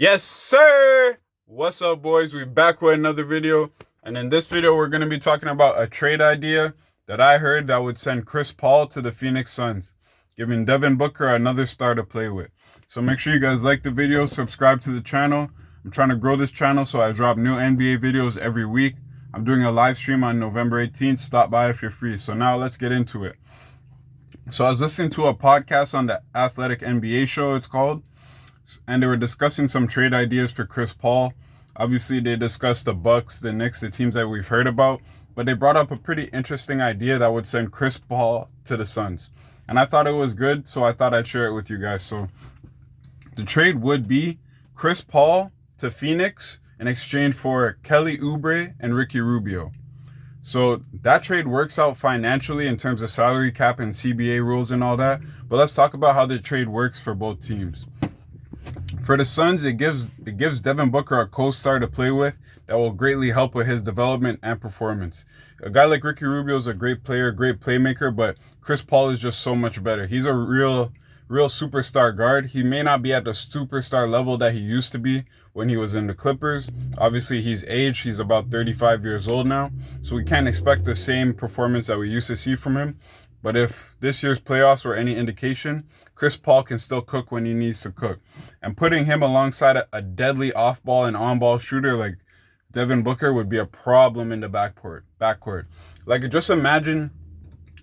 Yes, sir. What's up, boys? We're back with another video. And in this video, we're going to be talking about a trade idea that I heard that would send Chris Paul to the Phoenix Suns, giving Devin Booker another star to play with. So make sure you guys like the video, subscribe to the channel. I'm trying to grow this channel, so I drop new NBA videos every week. I'm doing a live stream on November 18th. Stop by if you're free. So now let's get into it. So I was listening to a podcast on the Athletic NBA show, it's called, and they were discussing some trade ideas for Chris Paul. Obviously, they discussed the Bucks, the Knicks, the teams that we've heard about, but they brought up a pretty interesting idea that would send Chris Paul to the Suns. And I thought it was good, so I thought I'd share it with you guys. So the trade would be Chris Paul to Phoenix in exchange for Kelly Oubre and Ricky Rubio. So that trade works out financially in terms of salary cap and CBA rules and all that. But let's talk about how the trade works for both teams. For the Suns, it gives Devin Booker a co-star to play with that will greatly help with his development and performance. A guy like Ricky Rubio is a great player, great playmaker, but Chris Paul is just so much better. He's a real superstar guard. He may not be at the superstar level that he used to be when he was in the Clippers. Obviously, he's aged. He's about 35 years old now, so we can't expect the same performance that we used to see from him. But if this year's playoffs were any indication, Chris Paul can still cook when he needs to cook. And putting him alongside a deadly off-ball and on-ball shooter like Devin Booker would be a problem in the backcourt. Like, just imagine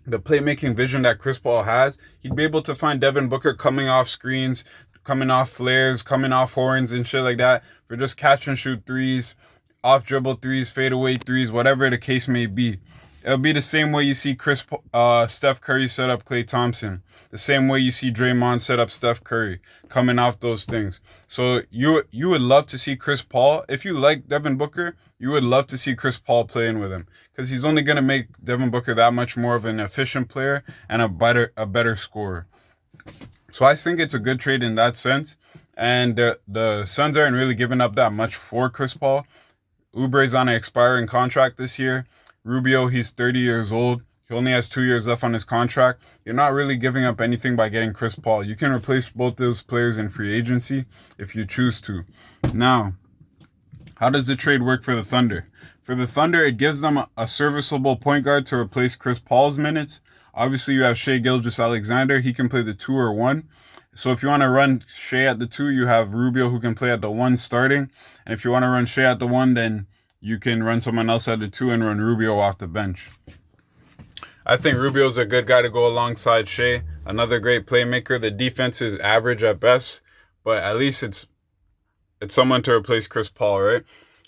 the playmaking vision that Chris Paul has. He'd be able to find Devin Booker coming off screens, coming off flares, coming off horns and shit like that for just catch and shoot threes, off dribble threes, fadeaway threes, whatever the case may be. It'll be the same way you see Steph Curry set up Klay Thompson. The same way you see Draymond set up Steph Curry, coming off those things. So you would love to see Chris Paul. If you like Devin Booker, you would love to see Chris Paul playing with him, because he's only going to make Devin Booker that much more of an efficient player and a better scorer. So I think it's a good trade in that sense. And the Suns aren't really giving up that much for Chris Paul. Oubre's on an expiring contract this year. Rubio, he's 30 years old. He only has 2 years left on his contract. You're not really giving up anything by getting Chris Paul. You can replace both those players in free agency if you choose to. Now, how does the trade work for the Thunder? For the Thunder, it gives them a serviceable point guard to replace Chris Paul's minutes. Obviously, you have Shai Gilgeous-Alexander. He can play the 2 or 1. So if you want to run Shai at the 2, you have Rubio who can play at the 1 starting. And if you want to run Shai at the 1, then you can run someone else at the 2 and run Rubio off the bench. I think Rubio's a good guy to go alongside Shai. Another great playmaker. The defense is average at best, but at least it's someone to replace Chris Paul, right?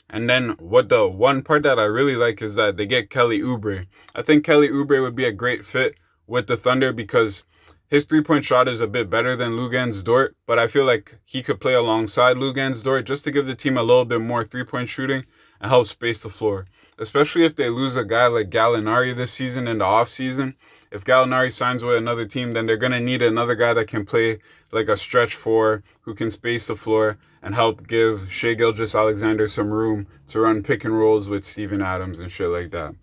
And then the one part that I really like is that they get Kelly Oubre. I think Kelly Oubre would be a great fit with the Thunder because his three-point shot is a bit better than Luguentz Dort, but I feel like he could play alongside Luguentz Dort just to give the team a little bit more three-point shooting and help space the floor. Especially if they lose a guy like Gallinari this season in the offseason. If Gallinari signs with another team, then they're going to need another guy that can play like a stretch 4, who can space the floor and help give Shai Gilgeous-Alexander some room to run pick and rolls with Steven Adams and shit like that.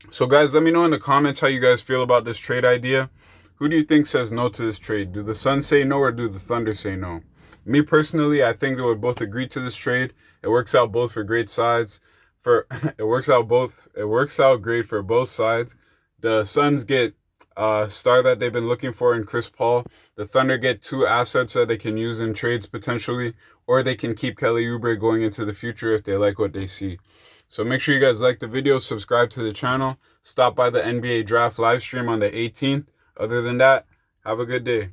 So guys, let me know in the comments how you guys feel about this trade idea. Who do you think says no to this trade? Do the Suns say no or do the Thunder say no? Me personally, I think they would both agree to this trade. It works out both for great sides. It works out great for both sides. The Suns get a star that they've been looking for in Chris Paul. The Thunder get 2 assets that they can use in trades potentially, or they can keep Kelly Oubre going into the future if they like what they see. So make sure you guys like the video, subscribe to the channel, stop by the NBA Draft live stream on the 18th. Other than that, have a good day.